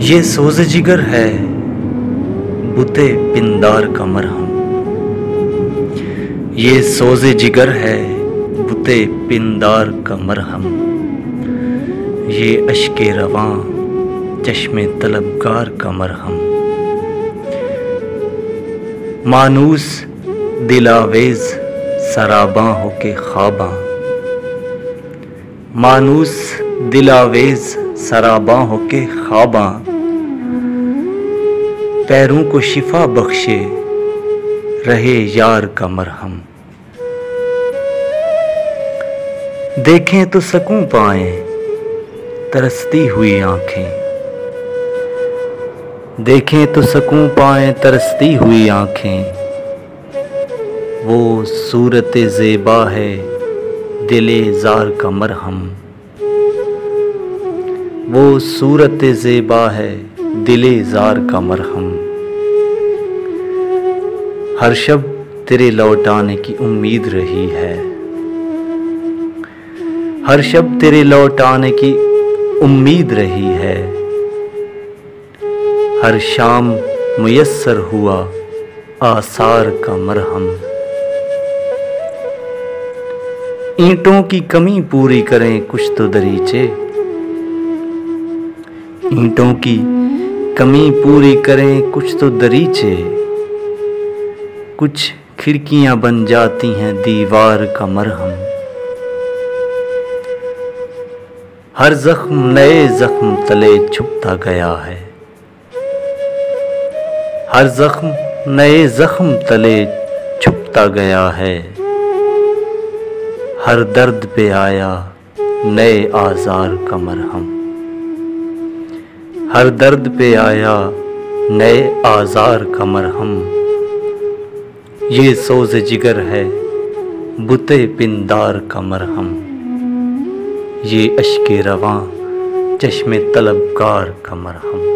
ये सोज़ जिगर है बुते पिंदार का मरहम। ये सोज़ जिगर है बुते पिंदार का मरहम। ये अश्के रवां चश्मे तलबगार का मरहम। मानूस दिलावेज सराबां होके ख्वाबां। मानूस दिलावेज सराबां होके ख्वाबां। पैरों को शिफा बख्शे रहे यार का मरहम। देखें तो सकूं पाएं तरसती हुई आंखें। देखें तो सकूं पाएं तरसती हुई आंखें। वो सूरत ज़ेबा है दिले ज़ार का मरहम। वो सूरत ज़ेबा है दिले ज़ार का मरहम। हर शब तेरे लौट आने की उम्मीद रही है। हर शब तेरे लौट आने की उम्मीद रही है। हर शाम मुयस्सर हुआ आसार का मरहम। ईंटों की कमी पूरी करें कुछ तो दरीचे। ईंटों की कमी पूरी करें कुछ तो दरीचे। कुछ खिड़कियां बन जाती हैं दीवार का मरहम। हर जख्म नए जख्म तले छुपता गया है। हर जख्म नए जख्म तले छुपता गया है। हर दर्द पे आया नए आज़ार का मरहम। हर दर्द पे आया नए आज़ार का मरहम। ये सोज़ जिगर है बुते पिंदार का मरहम। ये अश्के रवां चश्मे तलबगार का मरहम।